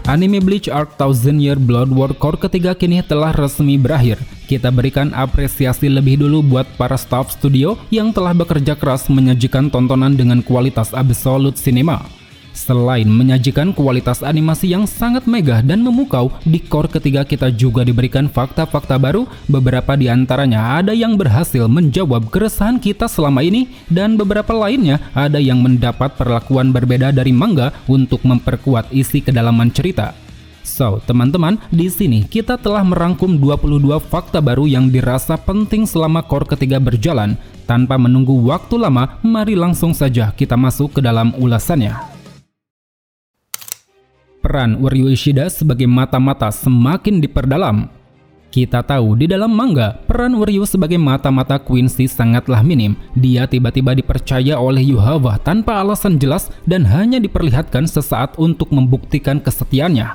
Anime Bleach Arc Thousand Year Blood War Core ketiga kini telah resmi berakhir. Kita berikan apresiasi lebih dulu buat para staff studio yang telah bekerja keras menyajikan tontonan dengan kualitas absolut cinema. Selain menyajikan kualitas animasi yang sangat megah dan memukau, di core ketiga kita juga diberikan fakta-fakta baru. Beberapa di antaranya ada yang berhasil menjawab keresahan kita selama ini, dan beberapa lainnya ada yang mendapat perlakuan berbeda dari manga untuk memperkuat isi kedalaman cerita. So, teman-teman, di sini kita telah merangkum 22 fakta baru yang dirasa penting selama core ketiga berjalan. Tanpa menunggu waktu lama, mari langsung saja kita masuk ke dalam ulasannya. Peran Uryu Ishida sebagai mata-mata semakin diperdalam. Kita tahu di dalam manga, peran Uryu sebagai mata-mata Quincy sangatlah minim. Dia tiba-tiba dipercaya oleh Yuhava tanpa alasan jelas dan hanya diperlihatkan sesaat untuk membuktikan kesetiaannya.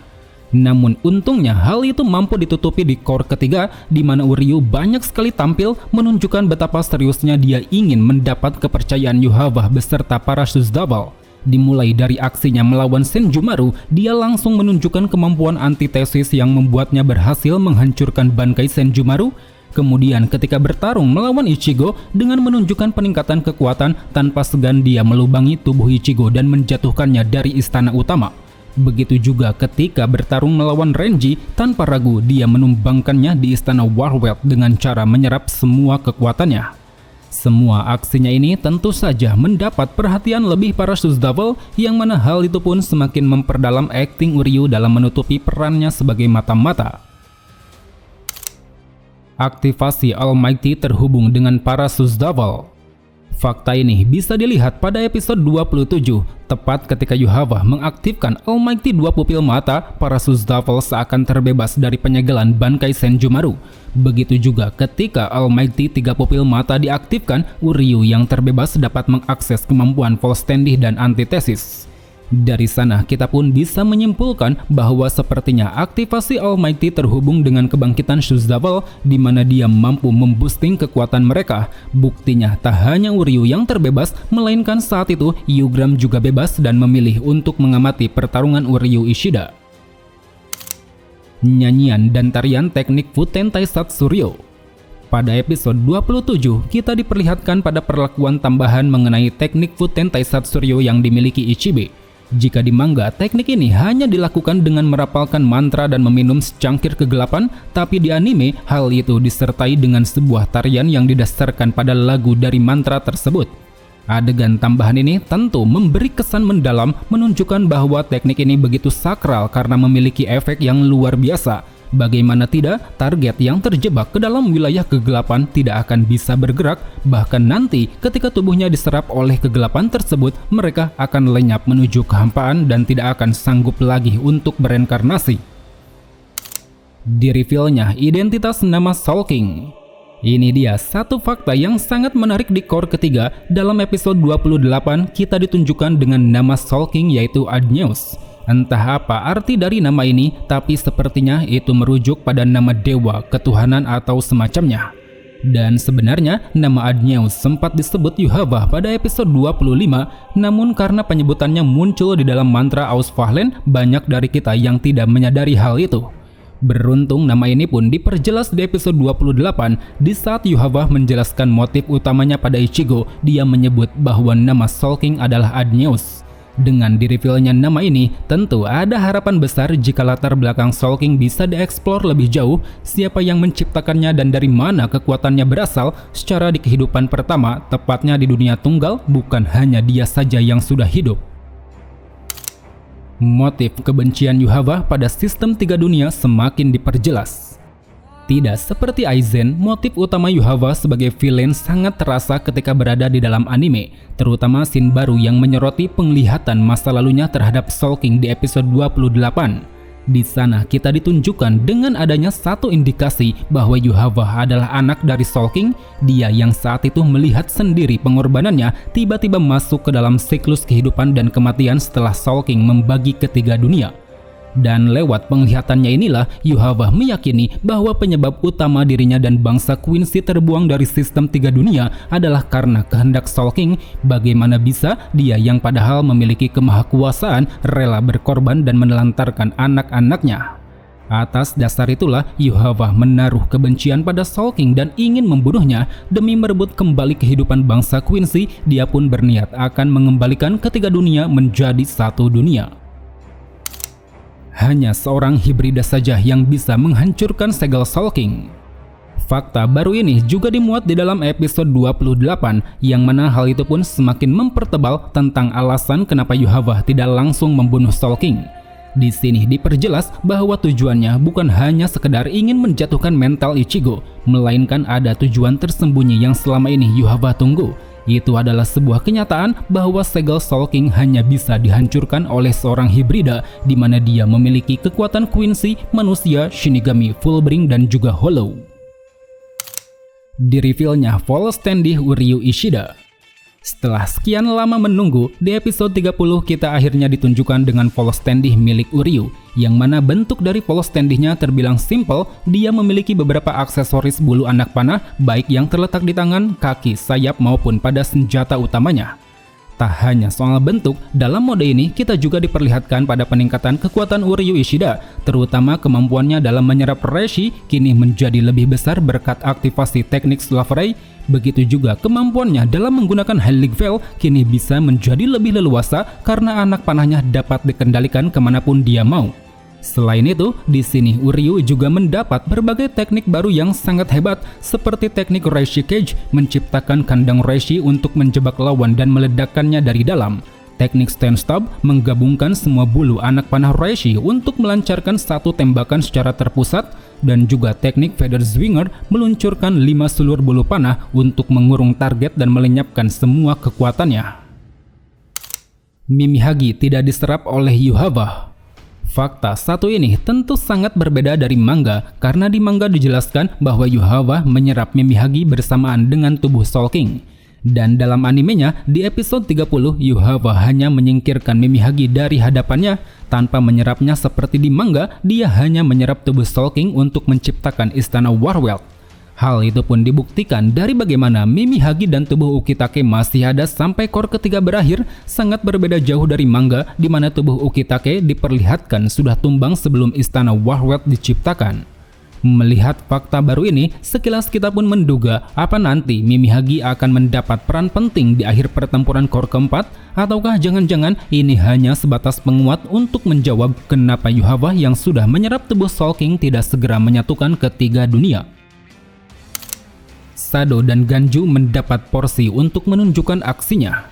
Namun untungnya hal itu mampu ditutupi di core ketiga, di mana Uryu banyak sekali tampil menunjukkan betapa seriusnya dia ingin mendapat kepercayaan Yuhava beserta para Shuzzable. Dimulai dari aksinya melawan Senjumaru, dia langsung menunjukkan kemampuan antitesis yang membuatnya berhasil menghancurkan bangkai Senjumaru. Kemudian ketika bertarung melawan Ichigo, dengan menunjukkan peningkatan kekuatan, tanpa segan dia melubangi tubuh Ichigo dan menjatuhkannya dari istana utama. Begitu juga ketika bertarung melawan Renji, tanpa ragu dia menumbangkannya di istana Warwelt dengan cara menyerap semua kekuatannya. Semua aksinya ini tentu saja mendapat perhatian lebih para Shuzzable, yang mana hal itu pun semakin memperdalam akting Uryu dalam menutupi perannya sebagai mata-mata. Aktivasi Almighty terhubung dengan para Shuzzable. Fakta ini bisa dilihat pada episode 27, tepat ketika Yuhava mengaktifkan Almighty 2 pupil mata, para Shuzzable seakan terbebas dari penyegelan bangkai Senjumaru. Begitu juga ketika Almighty 3 pupil mata diaktifkan, Uryu yang terbebas dapat mengakses kemampuan Vollständig dan antitesis. Dari sana kita pun bisa menyimpulkan bahwa sepertinya aktivasi Almighty terhubung dengan kebangkitan Shuzzable, di mana dia mampu memboosting kekuatan mereka. Buktinya tak hanya Uryu yang terbebas, melainkan saat itu Yugram juga bebas dan memilih untuk mengamati pertarungan Uryu Ishida. Nyanyian dan tarian teknik Futentai Satsuryo. Pada episode 27, kita diperlihatkan pada perlakuan tambahan mengenai teknik Futentai Satsuryo yang dimiliki Ichibe. Jika di manga, teknik ini hanya dilakukan dengan merapalkan mantra dan meminum secangkir kegelapan, tapi di anime, hal itu disertai dengan sebuah tarian yang didasarkan pada lagu dari mantra tersebut. Adegan tambahan ini tentu memberi kesan mendalam, menunjukkan bahwa teknik ini begitu sakral karena memiliki efek yang luar biasa. Bagaimana tidak, target yang terjebak ke dalam wilayah kegelapan tidak akan bisa bergerak, bahkan nanti ketika tubuhnya diserap oleh kegelapan tersebut, mereka akan lenyap menuju kehampaan dan tidak akan sanggup lagi untuk bereinkarnasi. Di-revealnya identitas nama Soul King. Ini dia satu fakta yang sangat menarik di core ketiga. Dalam episode 28, kita ditunjukkan dengan nama Soul King yaitu Adneus. Entah apa arti dari nama ini, tapi sepertinya itu merujuk pada nama dewa, ketuhanan atau semacamnya. Dan sebenarnya nama Adneus sempat disebut Yuhava pada episode 25, namun karena penyebutannya muncul di dalam mantra Ausfahlen, banyak dari kita yang tidak menyadari hal itu. Beruntung nama ini pun diperjelas di episode 28, di saat Yuhava menjelaskan motif utamanya pada Ichigo, dia menyebut bahwa nama Soul King adalah Adneus. Dengan di-revealnya nama ini, tentu ada harapan besar jika latar belakang Soul King bisa dieksplor lebih jauh, siapa yang menciptakannya dan dari mana kekuatannya berasal secara di kehidupan pertama, tepatnya di dunia tunggal, bukan hanya dia saja yang sudah hidup. Motif kebencian Yuhava pada sistem 3 dunia semakin diperjelas. Tidak seperti Aizen, motif utama Yuhava sebagai villain sangat terasa ketika berada di dalam anime, terutama scene baru yang menyoroti penglihatan masa lalunya terhadap Soul King di episode 28. Di sana kita ditunjukkan dengan adanya satu indikasi bahwa Yuhava adalah anak dari Soul King. Dia yang saat itu melihat sendiri pengorbanannya tiba-tiba masuk ke dalam siklus kehidupan dan kematian setelah Soul King membagi ketiga dunia. Dan lewat penglihatannya inilah Yuhava meyakini bahwa penyebab utama dirinya dan bangsa Quincy terbuang dari sistem 3 dunia adalah karena kehendak Soul King. Bagaimana bisa dia yang padahal memiliki kemahakuasaan rela berkorban dan menelantarkan anak-anaknya? Atas dasar itulah Yuhava menaruh kebencian pada Soul King dan ingin membunuhnya demi merebut kembali kehidupan bangsa Quincy. Dia pun berniat akan mengembalikan ketiga dunia menjadi satu dunia. Hanya seorang hibrida saja yang bisa menghancurkan segel Soul King. Fakta baru ini juga dimuat di dalam episode 28, yang mana hal itu pun semakin mempertebal tentang alasan kenapa Yuhava tidak langsung membunuh Soul King. Di sini diperjelas bahwa tujuannya bukan hanya sekedar ingin menjatuhkan mental Ichigo, melainkan ada tujuan tersembunyi yang selama ini Yuhava tunggu. Itu adalah sebuah kenyataan bahwa segel Soul King hanya bisa dihancurkan oleh seorang hibrida, di mana dia memiliki kekuatan Quincy, manusia, Shinigami, Fullbring, dan juga Hollow. Di-revealnya Full Standing Uryu Ishida. Setelah sekian lama menunggu, di episode 30 kita akhirnya ditunjukkan dengan Full Standing milik Uryu, yang mana bentuk dari Full Standing-nya terbilang simple. Dia memiliki beberapa aksesoris bulu anak panah, baik yang terletak di tangan, kaki, sayap maupun pada senjata utamanya. Tak hanya soal bentuk, dalam mode ini kita juga diperlihatkan pada peningkatan kekuatan Uryu Ishida, terutama kemampuannya dalam menyerap Reishi kini menjadi lebih besar berkat aktivasi teknik Slave Ray. Begitu juga kemampuannya dalam menggunakan Healing Veil kini bisa menjadi lebih leluasa karena anak panahnya dapat dikendalikan kemanapun dia mau. Selain itu, di sini Uryu juga mendapat berbagai teknik baru yang sangat hebat, seperti teknik Reishi Cage, menciptakan kandang Reishi untuk menjebak lawan dan meledakkannya dari dalam. Teknik Stand Stab menggabungkan semua bulu anak panah Reishi untuk melancarkan satu tembakan secara terpusat, dan juga teknik Feather Swinger meluncurkan 5 sulur bulu panah untuk mengurung target dan melenyapkan semua kekuatannya. Mimihagi tidak diserap oleh Yuhava. Fakta satu ini tentu sangat berbeda dari manga, karena di manga dijelaskan bahwa Yuhava menyerap Mimihagi bersamaan dengan tubuh Soul King. Dan dalam animenya, di episode 30, Yuhava hanya menyingkirkan Mimihagi dari hadapannya. Tanpa menyerapnya seperti di manga, dia hanya menyerap tubuh Soul King untuk menciptakan istana Warwell. Hal itu pun dibuktikan dari bagaimana Mimihagi dan tubuh Ukitake masih ada sampai core ketiga berakhir, sangat berbeda jauh dari manga, di mana tubuh Ukitake diperlihatkan sudah tumbang sebelum istana Warwell diciptakan. Melihat fakta baru ini, sekilas kita pun menduga apa nanti Mimihagi akan mendapat peran penting di akhir pertempuran core keempat, ataukah jangan-jangan ini hanya sebatas penguat untuk menjawab kenapa Yuhava yang sudah menyerap tubuh Soul King tidak segera menyatukan ketiga dunia. Sado dan Ganju mendapat porsi untuk menunjukkan aksinya.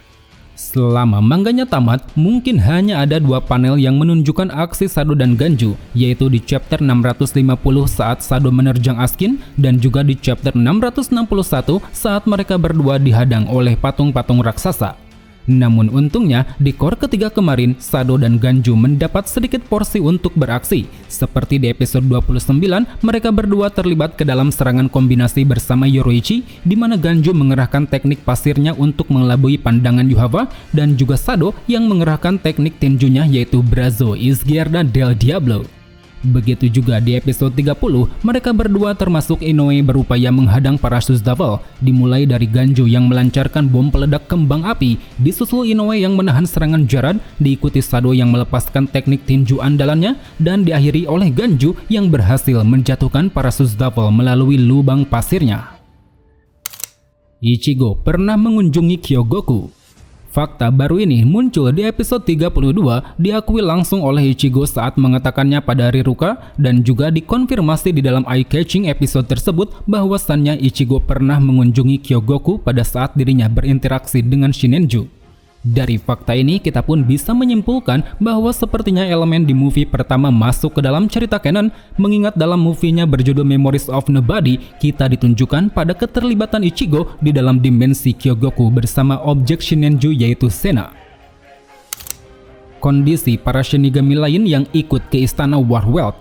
Selama mangganya tamat, mungkin hanya ada 2 panel yang menunjukkan aksi Sado dan Ganju, yaitu di chapter 650 saat Sado menerjang Askin, dan juga di chapter 661 saat mereka berdua dihadang oleh patung-patung raksasa. Namun untungnya, di core ketiga kemarin, Sado dan Ganju mendapat sedikit porsi untuk beraksi. Seperti di episode 29, mereka berdua terlibat ke dalam serangan kombinasi bersama Yoruichi, di mana Ganju mengerahkan teknik pasirnya untuk mengelabui pandangan Yuhava, dan juga Sado yang mengerahkan teknik tinjunya yaitu Brazo Izquierda del Diablo. Begitu juga di episode 30, mereka berdua termasuk Inoue berupaya menghadang para Suzdaval, dimulai dari Ganju yang melancarkan bom peledak kembang api, disusul Inoue yang menahan serangan Jarad, diikuti Sado yang melepaskan teknik tinju andalannya, dan diakhiri oleh Ganju yang berhasil menjatuhkan para Suzdaval melalui lubang pasirnya. Ichigo pernah mengunjungi Kyogoku. Fakta baru ini muncul di episode 32, diakui langsung oleh Ichigo saat mengatakannya pada Riruka, dan juga dikonfirmasi di dalam eye-catching episode tersebut bahwasannya Ichigo pernah mengunjungi Kyogoku pada saat dirinya berinteraksi dengan Shinenju. Dari fakta ini kita pun bisa menyimpulkan bahwa sepertinya elemen di movie pertama masuk ke dalam cerita canon, mengingat dalam movie-nya berjudul Memories of Nobody, kita ditunjukkan pada keterlibatan Ichigo di dalam dimensi Kyogoku bersama objek Shinenju yaitu Sena. Kondisi para Shinigami lain yang ikut ke istana Warwell.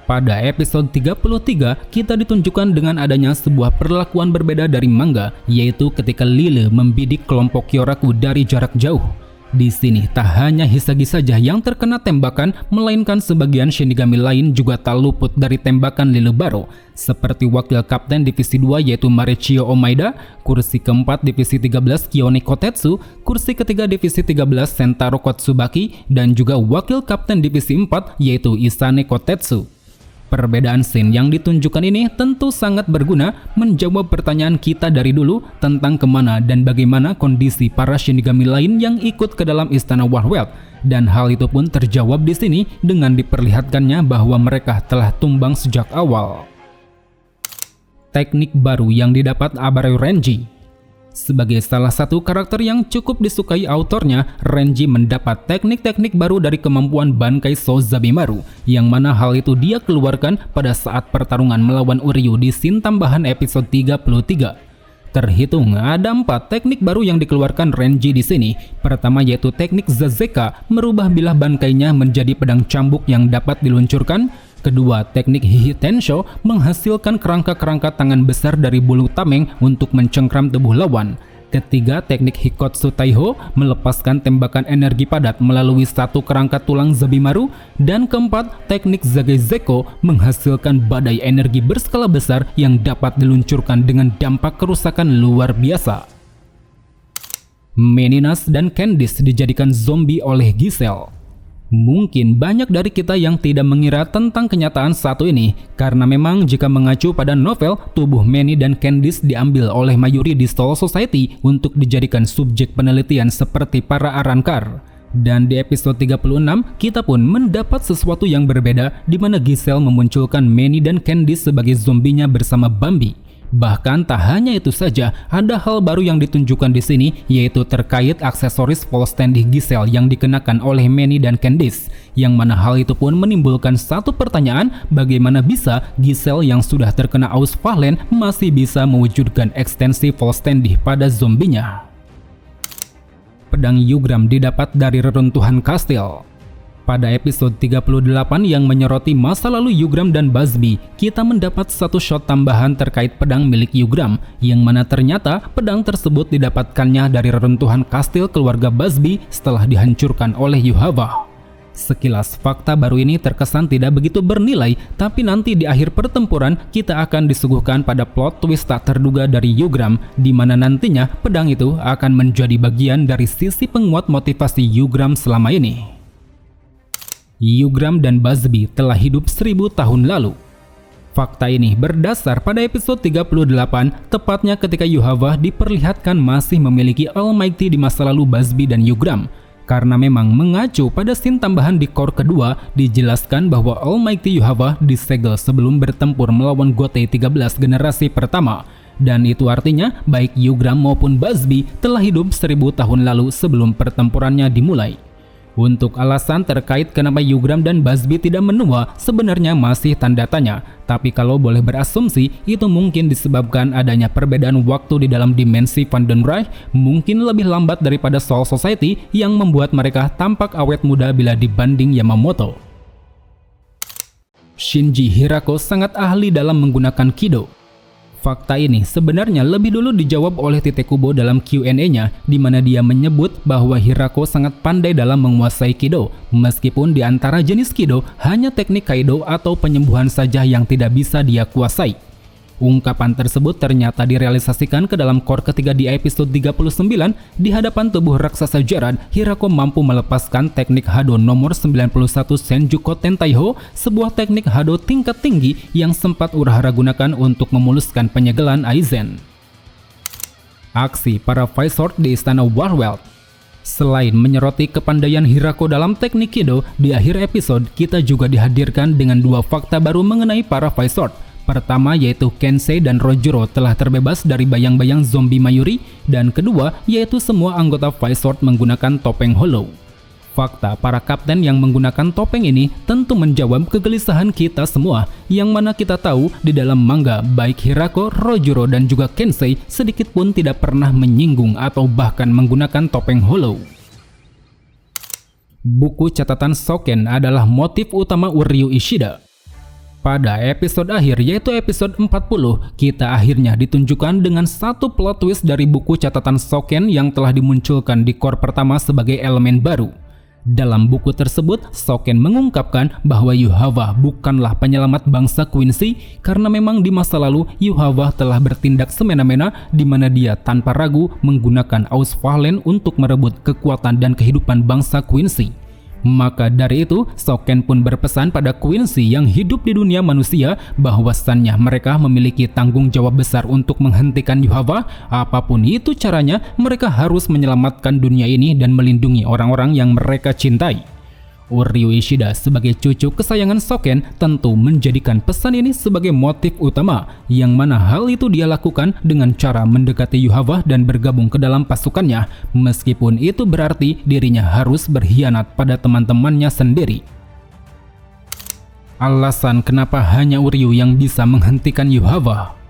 Pada episode 33, kita ditunjukkan dengan adanya sebuah perlakuan berbeda dari manga, yaitu ketika Lille membidik kelompok Kyoraku dari jarak jauh. Di sini tak hanya Hisagi saja yang terkena tembakan, melainkan sebagian Shinigami lain juga tak luput dari tembakan Lilubaro, seperti wakil kapten divisi 2 yaitu Marechio Omaida, kursi keempat divisi 13 Kione Kotetsu, kursi ketiga divisi 13 Sentaro Kotsubaki, dan juga wakil kapten divisi 4 yaitu Isane Kotetsu. Perbedaan scene yang ditunjukkan ini tentu sangat berguna menjawab pertanyaan kita dari dulu tentang kemana dan bagaimana kondisi para Shinigami lain yang ikut ke dalam istana Warweld, dan hal itu pun terjawab di sini dengan diperlihatkannya bahwa mereka telah tumbang sejak awal. Teknik baru yang didapat Abaryu Renji. Sebagai salah satu karakter yang cukup disukai autornya, Renji mendapat teknik-teknik baru dari kemampuan Bankai So Zabimaru, yang mana hal itu dia keluarkan pada saat pertarungan melawan Uryu di scene tambahan episode 33. Terhitung ada 4 teknik baru yang dikeluarkan Renji di sini. Pertama yaitu teknik Zazeka, merubah bilah bankainya menjadi pedang cambuk yang dapat diluncurkan. Kedua, teknik Hihi Tensho menghasilkan kerangka-kerangka tangan besar dari bulu tameng untuk mencengkram tubuh lawan. Ketiga, teknik Hikotsu Taiho melepaskan tembakan energi padat melalui satu kerangka tulang Zabimaru. Dan keempat, teknik Zagezeko menghasilkan badai energi berskala besar yang dapat diluncurkan dengan dampak kerusakan luar biasa. Meninas dan Candice dijadikan zombie oleh Giselle. Mungkin banyak dari kita yang tidak mengira tentang kenyataan satu ini, karena memang jika mengacu pada novel, tubuh Manny dan Candice diambil oleh Mayuri di Soul Society untuk dijadikan subjek penelitian seperti para Arrancar. Dan di episode 36, kita pun mendapat sesuatu yang berbeda di mana Giselle memunculkan Manny dan Candice sebagai zombinya bersama Bambi. Bahkan tak hanya itu saja, ada hal baru yang ditunjukkan di sini, yaitu terkait aksesoris full standing Giselle yang dikenakan oleh Manny dan Candice, yang mana hal itu pun menimbulkan satu pertanyaan, bagaimana bisa Giselle yang sudah terkena Ausfallen masih bisa mewujudkan ekstensi full standing pada zombinya. Pedang Yugram didapat dari reruntuhan kastil. Pada episode 38 yang menyoroti masa lalu Yugram dan Busby, kita mendapat satu shot tambahan terkait pedang milik Yugram, yang mana ternyata pedang tersebut didapatkannya dari reruntuhan kastil keluarga Busby setelah dihancurkan oleh Yuhava. Sekilas fakta baru ini terkesan tidak begitu bernilai, tapi nanti di akhir pertempuran kita akan disuguhkan pada plot twist tak terduga dari Yugram, di mana nantinya pedang itu akan menjadi bagian dari sisi penguat motivasi Yugram selama ini. Yugram dan Busby telah hidup 1000 tahun lalu. Fakta ini berdasar pada episode 38, tepatnya ketika Yuhava diperlihatkan masih memiliki Almighty di masa lalu Busby dan Yugram. Karena memang mengacu pada scene tambahan di core kedua, dijelaskan bahwa Almighty Yuhava disegel sebelum bertempur melawan Gotei 13 generasi pertama. Dan itu artinya baik Yugram maupun Busby telah hidup 1000 tahun lalu sebelum pertempurannya dimulai. Untuk alasan terkait kenapa Yugram dan Busby tidak menua sebenarnya masih tanda tanya, tapi kalau boleh berasumsi itu mungkin disebabkan adanya perbedaan waktu di dalam dimensi Vandenreich, mungkin lebih lambat daripada Soul Society yang membuat mereka tampak awet muda bila dibanding Yamamoto. Shinji Hirako sangat ahli dalam menggunakan Kido. Fakta ini sebenarnya lebih dulu dijawab oleh Tite Kubo dalam Q&A-nya, di mana dia menyebut bahwa Hirako sangat pandai dalam menguasai Kido, meskipun di antara jenis Kido hanya teknik Kaido atau penyembuhan saja yang tidak bisa dia kuasai. Ungkapan tersebut ternyata direalisasikan ke dalam core ketiga di episode 39. Di hadapan tubuh raksasa Gerard, Hirako mampu melepaskan teknik Hado nomor 91 Senjuko Tentaiho, sebuah teknik Hado tingkat tinggi yang sempat Urahara gunakan untuk memuluskan penyegelan Aizen. Aksi para Vizord di Istana Warweld. Selain menyoroti kepandaian Hirako dalam teknik Kido, di akhir episode kita juga dihadirkan dengan dua fakta baru mengenai para Vizord. Pertama yaitu Kensei dan Rojuro telah terbebas dari bayang-bayang zombie Mayuri, dan kedua yaitu semua anggota Vizord menggunakan topeng Hollow. Fakta para kapten yang menggunakan topeng ini tentu menjawab kegelisahan kita semua, yang mana kita tahu di dalam manga baik Hirako, Rojuro dan juga Kensei sedikit pun tidak pernah menyinggung atau bahkan menggunakan topeng Hollow. Buku catatan Soken adalah motif utama Uryu Ishida. Pada episode akhir yaitu episode 40, kita akhirnya ditunjukkan dengan satu plot twist dari buku catatan Soken yang telah dimunculkan di core pertama sebagai elemen baru. Dalam buku tersebut, Soken mengungkapkan bahwa Yuhava bukanlah penyelamat bangsa Quincy karena memang di masa lalu Yuhava telah bertindak semena-mena di mana dia tanpa ragu menggunakan Ausfahlen untuk merebut kekuatan dan kehidupan bangsa Quincy. Maka dari itu, Soken pun berpesan pada Quincy yang hidup di dunia manusia bahwasannya mereka memiliki tanggung jawab besar untuk menghentikan Yuhava. Apapun itu caranya, mereka harus menyelamatkan dunia ini dan melindungi orang-orang yang mereka cintai. Uryu Ishida sebagai cucu kesayangan Soken tentu menjadikan pesan ini sebagai motif utama, yang mana hal itu dia lakukan dengan cara mendekati Yuhava dan bergabung ke dalam pasukannya, meskipun itu berarti dirinya harus berkhianat pada teman-temannya sendiri. Alasan kenapa hanya Uryu yang bisa menghentikan Yuhava?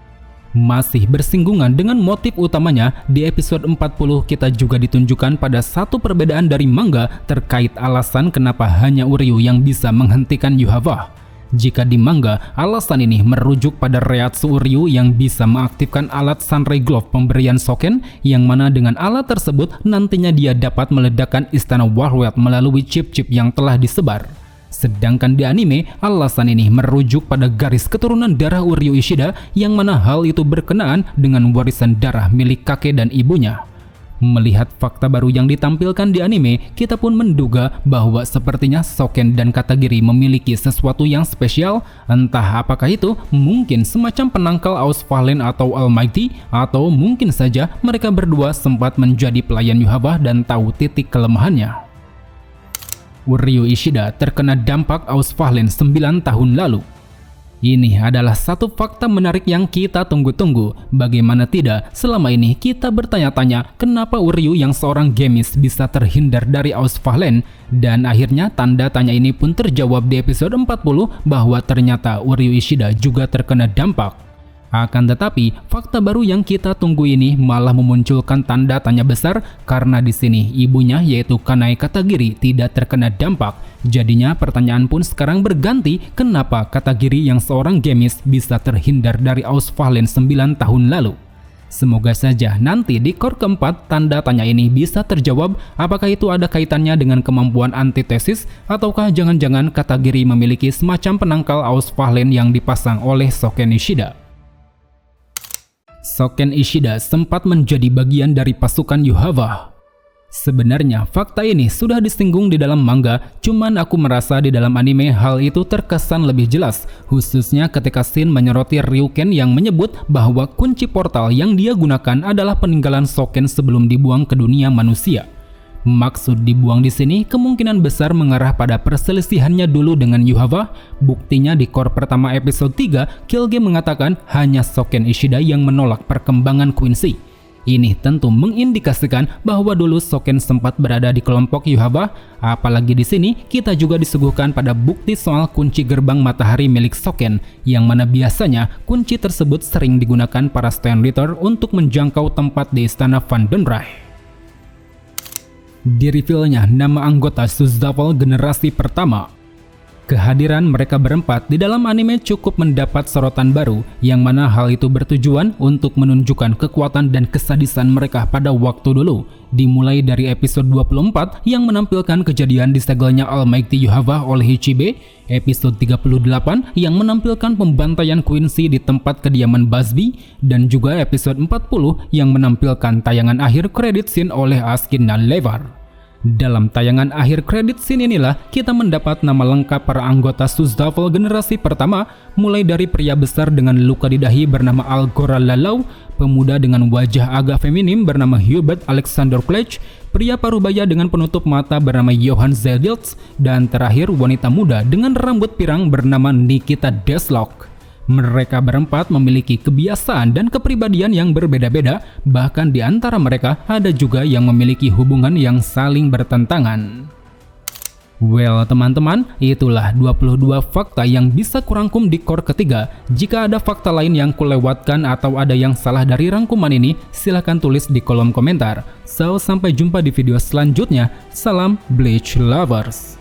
Masih bersinggungan dengan motif utamanya, di episode 40 kita juga ditunjukkan pada satu perbedaan dari manga terkait alasan kenapa hanya Uryu yang bisa menghentikan Yuhava. Jika di manga, alasan ini merujuk pada Reiatsu Uryu yang bisa mengaktifkan alat Sunray Glove pemberian Soken, yang mana dengan alat tersebut nantinya dia dapat meledakkan istana Warwet melalui chip-chip yang telah disebar. Sedangkan di anime, alasan ini merujuk pada garis keturunan darah Uryu Ishida, yang mana hal itu berkenaan dengan warisan darah milik kakek dan ibunya. Melihat fakta baru yang ditampilkan di anime, kita pun menduga bahwa sepertinya Soken dan Katagiri memiliki sesuatu yang spesial. Entah apakah itu mungkin semacam penangkal Ausfahlen atau Almighty, atau mungkin saja mereka berdua sempat menjadi pelayan Yuhava dan tahu titik kelemahannya. Uryu Ishida terkena dampak Ausfahlen 9 tahun lalu. Ini adalah satu fakta menarik yang kita tunggu-tunggu. Bagaimana tidak, selama ini kita bertanya-tanya kenapa Uryu yang seorang gemis bisa terhindar dari Ausfahlen, dan akhirnya tanda tanya ini pun terjawab di episode 40 bahwa ternyata Uryu Ishida juga terkena dampak. Akan tetapi, fakta baru yang kita tunggu ini malah memunculkan tanda tanya besar karena di sini ibunya yaitu Kanae Katagiri tidak terkena dampak. Jadinya pertanyaan pun sekarang berganti, kenapa Katagiri yang seorang gemis bisa terhindar dari Ausfahlen 9 tahun lalu. Semoga saja nanti di core keempat tanda tanya ini bisa terjawab, apakah itu ada kaitannya dengan kemampuan antitesis ataukah jangan-jangan Katagiri memiliki semacam penangkal Ausfahlen yang dipasang oleh Soken Ishida. Soken Ishida sempat menjadi bagian dari pasukan Yuhava. Sebenarnya fakta ini sudah disinggung di dalam manga, cuman aku merasa di dalam anime hal itu terkesan lebih jelas, khususnya ketika Shin menyoroti Ryuken yang menyebut bahwa kunci portal yang dia gunakan adalah peninggalan Soken sebelum dibuang ke dunia manusia. Maksud dibuang di sini kemungkinan besar mengarah pada perselisihannya dulu dengan Yuhava. Buktinya di core pertama episode 3, Killge mengatakan hanya Soken Ishida yang menolak perkembangan Quincy. Ini tentu mengindikasikan bahwa dulu Soken sempat berada di kelompok Yuhava. Apalagi di sini kita juga disuguhkan pada bukti soal kunci gerbang matahari milik Soken, yang mana biasanya kunci tersebut sering digunakan para Stanritter untuk menjangkau tempat di istana Vandenrai. Di-revealnya nama anggota Suzdapal generasi pertama. Kehadiran mereka berempat di dalam anime cukup mendapat sorotan baru, yang mana hal itu bertujuan untuk menunjukkan kekuatan dan kesadisan mereka pada waktu dulu. Dimulai dari episode 24 yang menampilkan kejadian disegelnya Almighty Yuhava oleh Ichibe, episode 38 yang menampilkan pembantaian Quincy di tempat kediaman Busby, dan juga episode 40 yang menampilkan tayangan akhir kredit scene oleh Askina Levar. Dalam tayangan akhir kredit scene inilah kita mendapat nama lengkap para anggota Suzdapal generasi pertama, mulai dari pria besar dengan luka di dahi bernama Algora Lalau, pemuda dengan wajah agak feminim bernama Hubert Alexander Klech, pria parubaya dengan penutup mata bernama Johan Zeldils, dan terakhir wanita muda dengan rambut pirang bernama Nikita Deslok. Mereka berempat memiliki kebiasaan dan kepribadian yang berbeda-beda, bahkan di antara mereka ada juga yang memiliki hubungan yang saling bertentangan. Well teman-teman, itulah 22 fakta yang bisa kurangkum di core ketiga. Jika ada fakta lain yang kulewatkan atau ada yang salah dari rangkuman ini, silahkan tulis di kolom komentar. So, sampai jumpa di video selanjutnya. Salam Bleach Lovers.